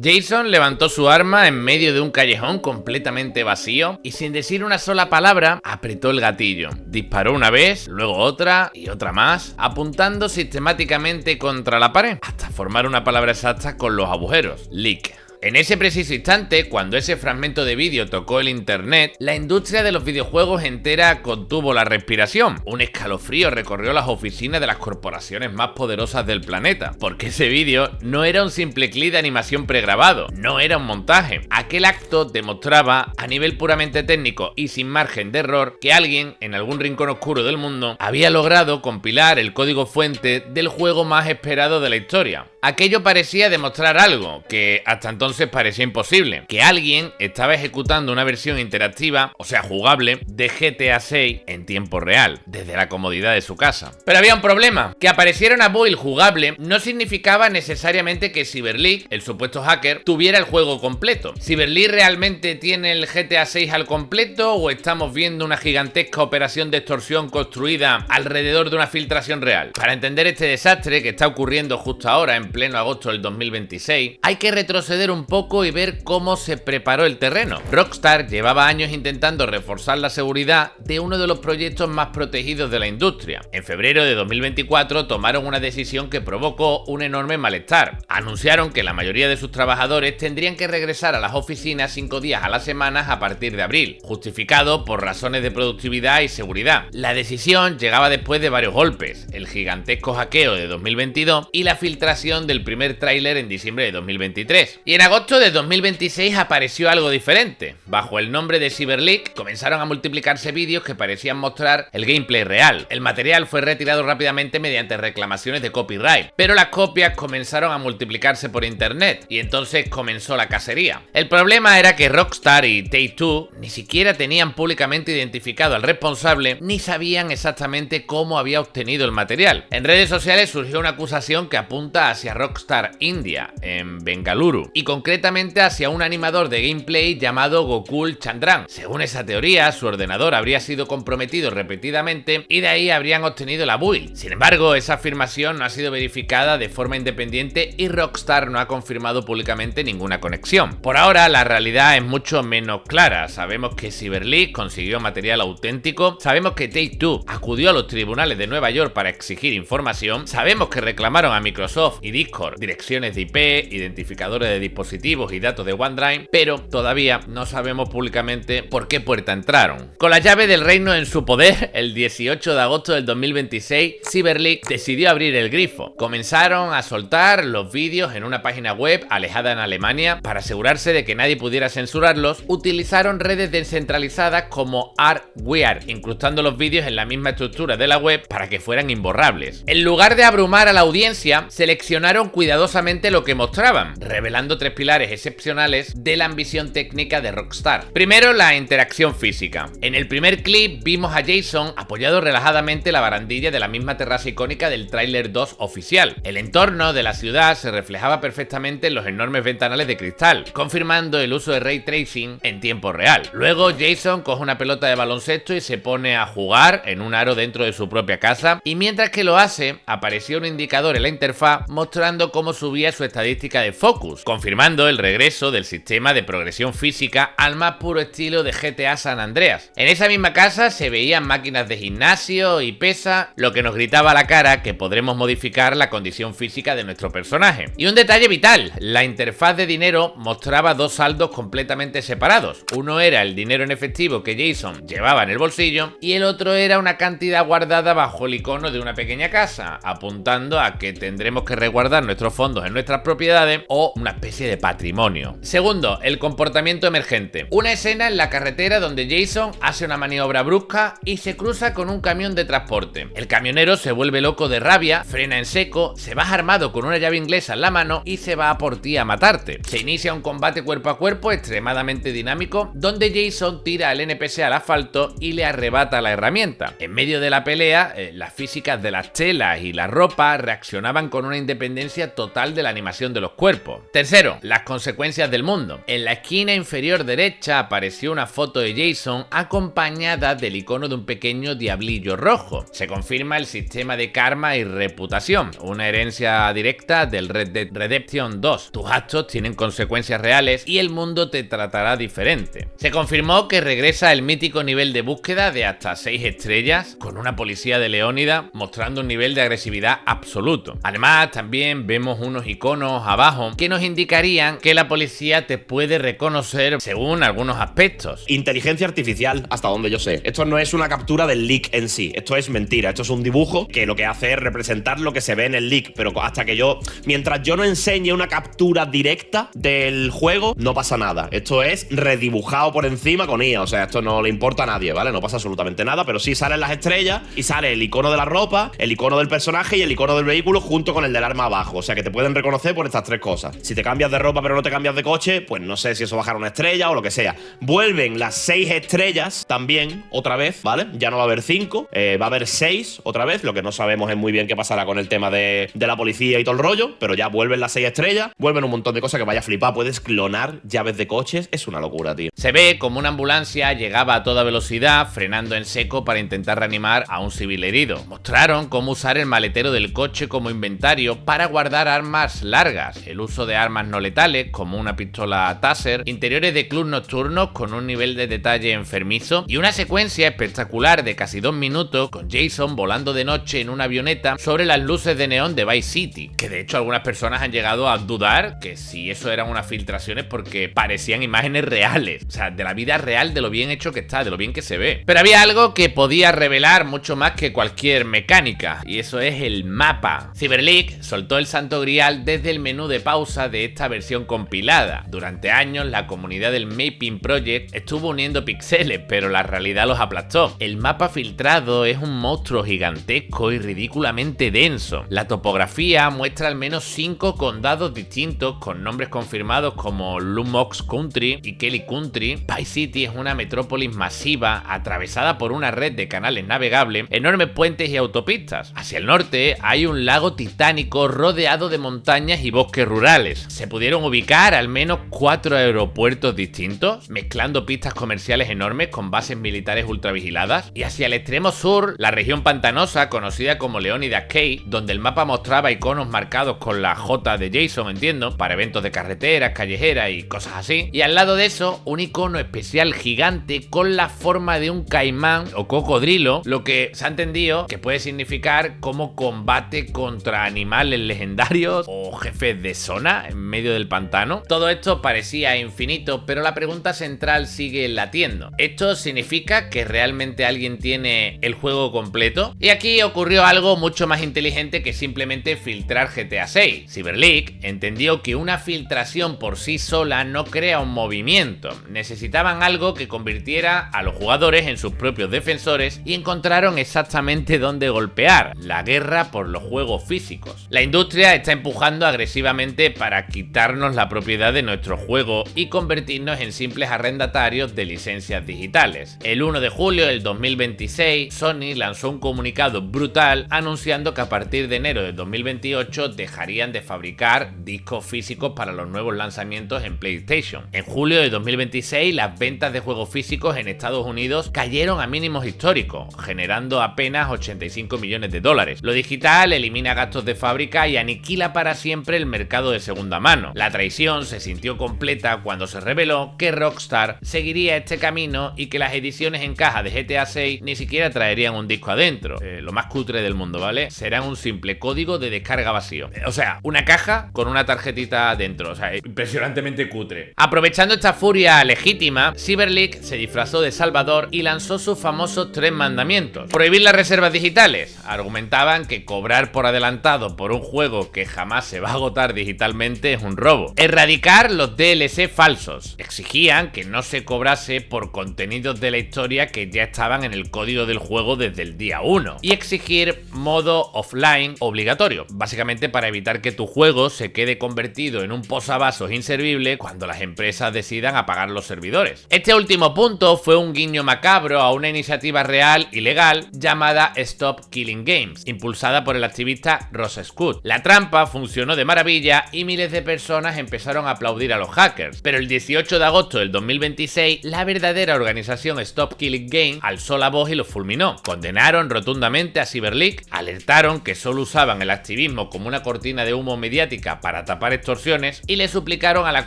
Jason levantó su arma en medio de un callejón completamente vacío y sin decir una sola palabra apretó el gatillo. Disparó una vez, luego otra y otra más, apuntando sistemáticamente contra la pared, hasta formar una palabra exacta con los agujeros: leak. En ese preciso instante, cuando ese fragmento de vídeo tocó el internet, la industria de los videojuegos entera contuvo la respiración. Un escalofrío recorrió las oficinas de las corporaciones más poderosas del planeta, porque ese vídeo no era un simple clip de animación pregrabado, no era un montaje. Aquel acto demostraba, a nivel puramente técnico y sin margen de error, que alguien, en algún rincón oscuro del mundo, había logrado compilar el código fuente del juego más esperado de la historia. Aquello parecía demostrar algo que hasta entonces parecía imposible: que alguien estaba ejecutando una versión interactiva, o sea jugable, de GTA 6 en tiempo real, desde la comodidad de su casa. Pero había un problema: que apareciera una build jugable no significaba necesariamente que Cyberleak, el supuesto hacker, tuviera el juego completo. ¿Cyberleak realmente tiene el GTA 6 al completo o estamos viendo una gigantesca operación de extorsión construida alrededor de una filtración real? Para entender este desastre que está ocurriendo justo ahora, en pleno agosto del 2026, hay que retroceder un poco y ver cómo se preparó el terreno. Rockstar llevaba años intentando reforzar la seguridad de uno de los proyectos más protegidos de la industria. En febrero de 2024 tomaron una decisión que provocó un enorme malestar. Anunciaron que la mayoría de sus trabajadores tendrían que regresar a las oficinas 5 días a la semana a partir de abril, justificado por razones de productividad y seguridad. La decisión llegaba después de varios golpes: el gigantesco hackeo de 2022 y la filtración del primer tráiler en diciembre de 2023. Y en agosto de 2026 apareció algo diferente. Bajo el nombre de Cyberleak comenzaron a multiplicarse vídeos que parecían mostrar el gameplay real. El material fue retirado rápidamente mediante reclamaciones de copyright, pero las copias comenzaron a multiplicarse por internet y entonces comenzó la cacería. El problema era que Rockstar y Take-Two ni siquiera tenían públicamente identificado al responsable ni sabían exactamente cómo había obtenido el material. En redes sociales surgió una acusación que apunta hacia Rockstar India, en Bengaluru, y concretamente hacia un animador de gameplay llamado Gokul Chandran. Según esa teoría, su ordenador habría sido comprometido repetidamente y de ahí habrían obtenido la build. Sin embargo, esa afirmación no ha sido verificada de forma independiente y Rockstar no ha confirmado públicamente ninguna conexión. Por ahora, la realidad es mucho menos clara. Sabemos que Cyberleak consiguió material auténtico, sabemos que Take-Two acudió a los tribunales de Nueva York para exigir información, sabemos que reclamaron a Microsoft y Discord direcciones de IP, identificadores de dispositivos y datos de OneDrive, pero todavía no sabemos públicamente por qué puerta entraron. Con la llave del reino en su poder, el 18 de agosto del 2026, Cyberleak decidió abrir el grifo. Comenzaron a soltar los vídeos en una página web alejada en Alemania. Para asegurarse de que nadie pudiera censurarlos, utilizaron redes descentralizadas como ArtWeird, incrustando los vídeos en la misma estructura de la web para que fueran imborrables. En lugar de abrumar a la audiencia, seleccionaron cuidadosamente lo que mostraban, revelando 3 pilares excepcionales de la ambición técnica de Rockstar. Primero, la interacción física. En el primer clip vimos a Jason apoyado relajadamente en la barandilla de la misma terraza icónica del tráiler 2 oficial. El entorno de la ciudad se reflejaba perfectamente en los enormes ventanales de cristal, confirmando el uso de ray tracing en tiempo real. Luego Jason coge una pelota de baloncesto y se pone a jugar en un aro dentro de su propia casa, y mientras que lo hace, apareció un indicador en la interfaz mostrando cómo subía su estadística de focus, confirmando el regreso del sistema de progresión física al más puro estilo de GTA San Andreas. En esa misma casa se veían máquinas de gimnasio y pesa, lo que nos gritaba a la cara que podremos modificar la condición física de nuestro personaje. Y un detalle vital: la interfaz de dinero mostraba 2 saldos completamente separados. Uno era el dinero en efectivo que Jason llevaba en el bolsillo y el otro era una cantidad guardada bajo el icono de una pequeña casa, apuntando a que tendremos que resguardar nuestros fondos en nuestras propiedades o una especie de patrimonio. Segundo, el comportamiento emergente. Una escena en la carretera donde Jason hace una maniobra brusca y se cruza con un camión de transporte. El camionero se vuelve loco de rabia, frena en seco, se va armado con una llave inglesa en la mano y se va a por ti a matarte. Se inicia un combate cuerpo a cuerpo extremadamente dinámico donde Jason tira al NPC al asfalto y le arrebata la herramienta. En medio de la pelea, las físicas de las telas y la ropa reaccionaban con una independencia total de la animación de los cuerpos. Tercero, las consecuencias del mundo. En la esquina inferior derecha apareció una foto de Jason acompañada del icono de un pequeño diablillo rojo. Se confirma el sistema de karma y reputación, una herencia directa del Red Dead Redemption 2. Tus actos tienen consecuencias reales y el mundo te tratará diferente. Se confirmó que regresa el mítico nivel de búsqueda de hasta 6 estrellas con una policía de Leónida mostrando un nivel de agresividad absoluto. Además, también vemos unos iconos abajo que nos indicarían que la policía te puede reconocer según algunos aspectos. Inteligencia artificial, hasta donde yo sé. Esto no es una captura del leak en sí, esto es mentira, esto es un dibujo que lo que hace es representar lo que se ve en el leak, pero hasta que mientras yo no enseñe una captura directa del juego, no pasa nada. Esto es redibujado por encima con IA, o sea, esto no le importa a nadie, ¿vale? No pasa absolutamente nada, pero sí salen las estrellas y sale el icono de la ropa, el icono del personaje y el icono del vehículo junto con el del arma abajo, o sea que te pueden reconocer por estas tres cosas. Si te cambias de ropa pero no te cambias de coche, pues no sé si eso bajará una estrella o lo que sea. Vuelven las 6 estrellas también, otra vez, ¿vale? Ya no va a haber 5, va a haber 6 otra vez, lo que no sabemos es muy bien qué pasará con el tema de la policía y todo el rollo, pero ya vuelven las 6 estrellas, vuelven un montón de cosas que vaya a flipar, puedes clonar llaves de coches, es una locura, tío. Se ve como una ambulancia llegaba a toda velocidad, frenando en seco para intentar reanimar a un civil herido. Mostraron cómo usar el maletero del coche como inventario para guardar armas largas, el uso de armas no letales como una pistola Taser, interiores de club nocturnos con un nivel de detalle enfermizo y una secuencia espectacular de casi 2 minutos con Jason volando de noche en una avioneta sobre las luces de neón de Vice City, que de hecho algunas personas han llegado a dudar que si eso eran unas filtraciones porque parecían imágenes reales, o sea, de la vida real, de lo bien hecho que está, de lo bien que se ve. Pero había algo que podía revelar mucho más que cualquier mecánica, y eso es el mapa. Cyberleak soltó el santo grial desde el menú de pausa de esta versión compilada. Durante años la comunidad del Mapping Project estuvo uniendo píxeles, pero la realidad los aplastó. El mapa filtrado es un monstruo gigantesco y ridículamente denso. La topografía muestra al menos 5 condados distintos con nombres confirmados como Lumox Country y Kelly Country. Vice City es una metrópolis masiva atravesada por una red de canales navegables, enormes puentes y autopistas. Hacia el norte hay un lago titánico rodeado de montañas y bosques rurales. Se pudieron ubicar al menos 4 aeropuertos distintos, mezclando pistas comerciales enormes con bases militares ultravigiladas. Y hacia el extremo sur, la región pantanosa conocida como Leonidas Cay, donde el mapa mostraba iconos marcados con la J de Jason, entiendo, para eventos de carreteras, callejeras y cosas así. Y al lado de eso, un icono especial gigante con la forma de un caimán o cocodrilo, lo que se ha entendido que puede significar como combate contra animales legendarios o jefes de zona en medio del pantano. Todo esto parecía infinito, pero la pregunta central sigue latiendo. ¿Esto significa que realmente alguien tiene el juego completo? Y aquí ocurrió algo mucho más inteligente que simplemente filtrar GTA 6. Cyberleak entendió que una filtración por sí sola no crea un movimiento. Necesitaban algo que convirtiera a los jugadores en sus propios defensores y encontraron exactamente dónde golpear: la guerra por los juegos físicos. La industria está empujando agresivamente para quitarnos la propiedad de nuestro juego y convertirnos en simples arrendatarios de licencias digitales. El 1 de julio del 2026, Sony lanzó un comunicado brutal anunciando que a partir de enero de 2028 dejarían de fabricar discos físicos para los nuevos lanzamientos en PlayStation. En julio de 2026, las ventas de juegos físicos en Estados Unidos cayeron a mínimos históricos, generando apenas 85 millones de dólares. Lo digital elimina gastos de fábrica y aniquila para siempre el mercado de segunda mano. La traición se sintió completa cuando se reveló que Rockstar seguiría este camino y que las ediciones en caja de GTA 6 ni siquiera traerían un disco adentro. Lo más cutre del mundo, ¿vale? Serán un simple código de descarga vacío. O sea, una caja con una tarjetita dentro. O sea, impresionantemente cutre. Aprovechando esta furia legítima, Cyberleak se disfrazó de Salvador y lanzó sus famosos 3 mandamientos. Prohibir las reservas digitales. Argumentaban que cobrar por adelantado por un juego que jamás se va a agotar digitalmente es un robo. Erradicar los DLC falsos. Exigían que no se cobrase por contenidos de la historia que ya estaban en el código del juego desde el día 1. Y exigir modo offline obligatorio, básicamente para evitar que tu juego se quede convertido en un posavasos inservible cuando las empresas decidan apagar los servidores. Este último punto fue un guiño macabro a una iniciativa real y legal llamada Stop Killing Games, impulsada por el activista Ross Scott. La trampa funcionó de maravilla y miles de personas personas empezaron a aplaudir a los hackers. Pero el 18 de agosto del 2026, la verdadera organización Stop Killing Game alzó la voz y los fulminó. Condenaron rotundamente a CyberLeak, alertaron que solo usaban el activismo como una cortina de humo mediática para tapar extorsiones y le suplicaron a la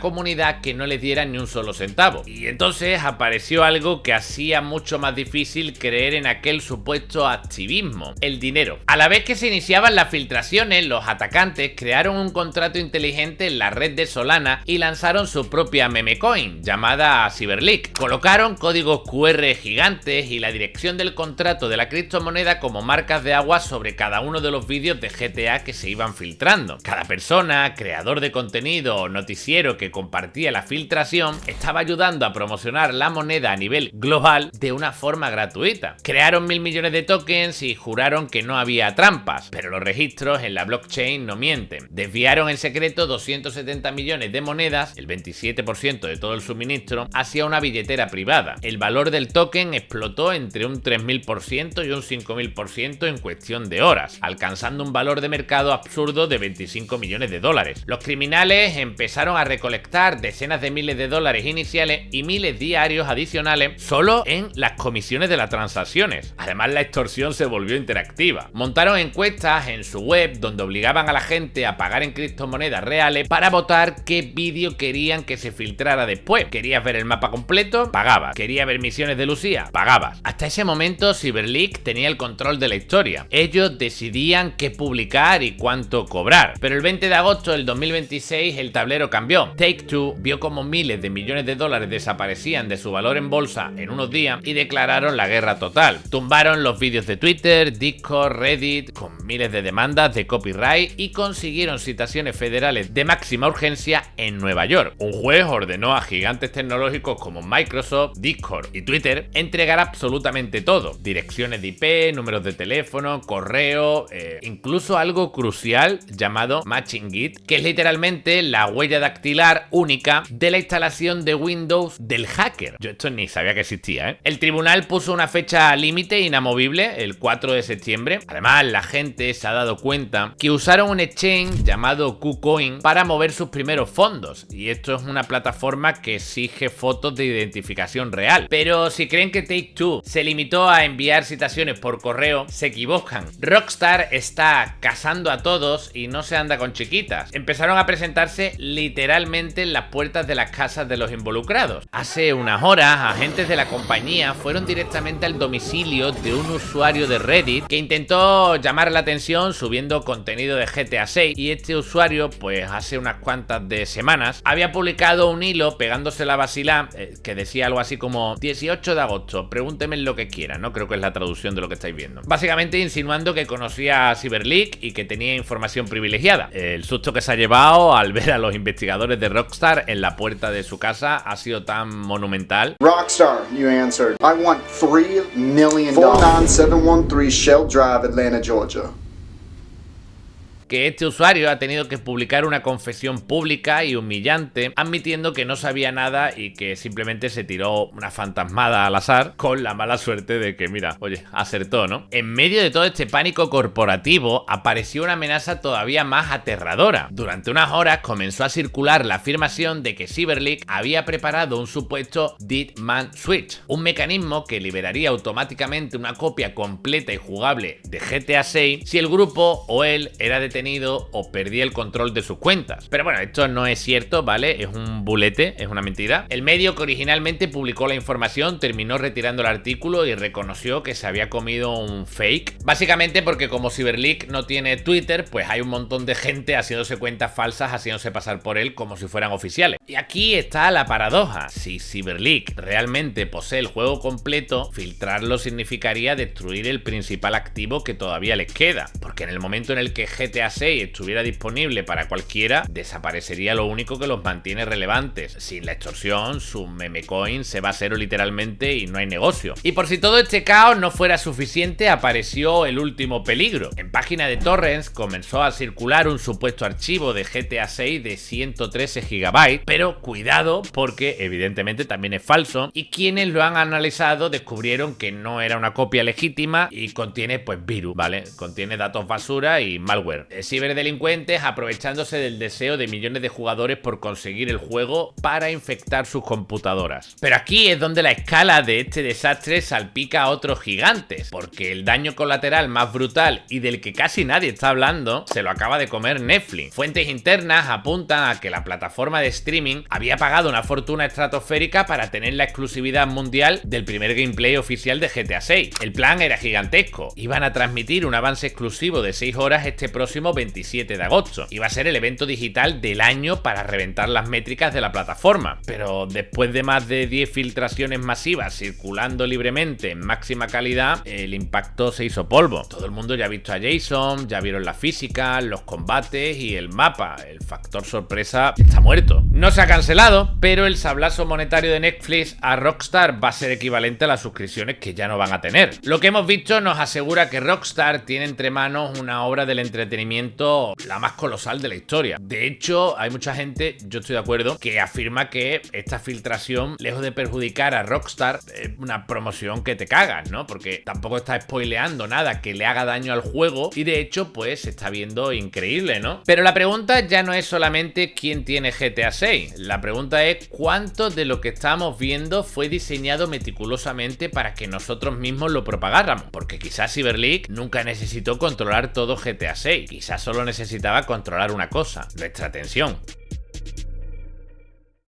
comunidad que no les dieran ni un solo centavo. Y entonces apareció algo que hacía mucho más difícil creer en aquel supuesto activismo: el dinero. A la vez que se iniciaban las filtraciones, los atacantes crearon un contrato inteligente en la red de Solana y lanzaron su propia meme coin llamada CyberLeak. Colocaron códigos QR gigantes y la dirección del contrato de la criptomoneda como marcas de agua sobre cada uno de los vídeos de GTA que se iban filtrando. Cada persona, creador de contenido o noticiero que compartía la filtración estaba ayudando a promocionar la moneda a nivel global de una forma gratuita. Crearon 1000 millones de tokens y juraron que no había trampas, pero los registros en la blockchain no mienten. Desviaron en secreto 270 millones de monedas, el 27% de todo el suministro, hacia una billetera privada. El valor del token explotó entre un 3000% y un 5000% en cuestión de horas, alcanzando un valor de mercado absurdo de 25 millones de dólares. Los criminales empezaron a recolectar decenas de miles de dólares iniciales y miles diarios adicionales solo en las comisiones de las transacciones. Además, la extorsión se volvió interactiva. Montaron encuestas en su web donde obligaban a la gente a pagar en criptomonedas reales para votar qué vídeo querían que se filtrara después. ¿Querías ver el mapa completo? Pagabas. ¿Querías ver misiones de Lucía? Pagabas. Hasta ese momento CyberLeak tenía el control de la historia. Ellos decidían qué publicar y cuánto cobrar. Pero el 20 de agosto del 2026 el tablero cambió. Take-Two vio como miles de millones de dólares desaparecían de su valor en bolsa en unos días y declararon la guerra total. Tumbaron los vídeos de Twitter, Discord, Reddit, con miles de demandas de copyright, y consiguieron citaciones federales de máxima urgencia en Nueva York. Un juez ordenó a gigantes tecnológicos como Microsoft, Discord y Twitter entregar absolutamente todo: direcciones de IP, números de teléfono, correo, incluso algo crucial llamado Matching Git, que es literalmente la huella dactilar única de la instalación de Windows del hacker. Yo esto ni sabía que existía, ¿eh? El tribunal puso una fecha límite inamovible, el 4 de septiembre. Además, la gente se ha dado cuenta que usaron un exchange llamado KuCoin para mover sus primeros fondos, y esto es una plataforma que exige fotos de identificación real. Pero si creen que Take-Two se limitó a enviar citaciones por correo, se equivocan. Rockstar está cazando a todos y no se anda con chiquitas. Empezaron a presentarse literalmente en las puertas de las casas de los involucrados. Hace unas horas, agentes de la compañía fueron directamente al domicilio de un usuario de Reddit que intentó llamar la atención subiendo contenido de GTA 6, y este usuario, pues hace unas cuantas de semanas, había publicado un hilo pegándose la vacilá que decía algo así como 18 de agosto, pregúnteme lo que quieran, ¿no? Creo que es la traducción de lo que estáis viendo. Básicamente insinuando que conocía a CyberLeak y que tenía información privilegiada. El susto que se ha llevado al ver a los investigadores de Rockstar en la puerta de su casa ha sido tan monumental. Rockstar, you answered. I want $3 million. 49713 Shell Drive, Atlanta, Georgia. Que este usuario ha tenido que publicar una confesión pública y humillante, admitiendo que no sabía nada y que simplemente se tiró una fantasmada al azar, con la mala suerte de que, mira, oye, acertó, ¿no? En medio de todo este pánico corporativo, apareció una amenaza todavía más aterradora. Durante unas horas comenzó a circular la afirmación de que CyberLeak había preparado un supuesto Dead Man Switch, un mecanismo que liberaría automáticamente una copia completa y jugable de GTA 6 si el grupo o él era detenido o perdía el control de sus cuentas. Pero bueno, esto no es cierto, ¿vale? Es un bulete, es una mentira. El medio que originalmente publicó la información terminó retirando el artículo y reconoció que se había comido un fake. Básicamente porque como CyberLeak no tiene Twitter, pues hay un montón de gente haciéndose cuentas falsas, haciéndose pasar por él como si fueran oficiales. Y aquí está la paradoja. Si CyberLeak realmente posee el juego completo, filtrarlo significaría destruir el principal activo que todavía les queda. Porque en el momento en el que GTA 6 estuviera disponible para cualquiera, desaparecería lo único que los mantiene relevantes. Sin la extorsión, su meme coin se va a cero literalmente y no hay negocio. Y por si todo este caos no fuera suficiente, apareció el último peligro. En página de torrents comenzó a circular un supuesto archivo de GTA 6 de 113 GB, pero cuidado porque evidentemente también es falso, y quienes lo han analizado descubrieron que no era una copia legítima y contiene pues virus, ¿vale? Contiene datos basura y malware. ciberdelincuentes aprovechándose del deseo de millones de jugadores por conseguir el juego para infectar sus computadoras. Pero aquí es donde la escala de este desastre salpica a otros gigantes, porque el daño colateral más brutal y del que casi nadie está hablando se lo acaba de comer Netflix. Fuentes internas apuntan a que la plataforma de streaming había pagado una fortuna estratosférica para tener la exclusividad mundial del primer gameplay oficial de GTA 6. El plan era gigantesco. Iban a transmitir un avance exclusivo de 6 horas este próximo 27 de agosto. Iba a ser el evento digital del año para reventar las métricas de la plataforma. Pero después de más de 10 filtraciones masivas circulando libremente en máxima calidad, el impacto se hizo polvo. Todo el mundo ya ha visto a Jason, ya vieron la física, los combates y el mapa. El factor sorpresa está muerto. No se ha cancelado, pero el sablazo monetario de Netflix a Rockstar va a ser equivalente a las suscripciones que ya no van a tener. Lo que hemos visto nos asegura que Rockstar tiene entre manos una obra del entretenimiento la más colosal de la historia. De hecho, hay mucha gente, yo estoy de acuerdo, que afirma que esta filtración, lejos de perjudicar a Rockstar, es una promoción que te cagas, ¿no? Porque tampoco está spoileando nada que le haga daño al juego y de hecho, pues se está viendo increíble, ¿no? Pero la pregunta ya no es solamente quién tiene GTA 6. La pregunta es cuánto de lo que estamos viendo fue diseñado meticulosamente para que nosotros mismos lo propagáramos. Porque quizás Cyber League nunca necesitó controlar todo GTA 6. Quizás solo necesitaba controlar una cosa: nuestra atención.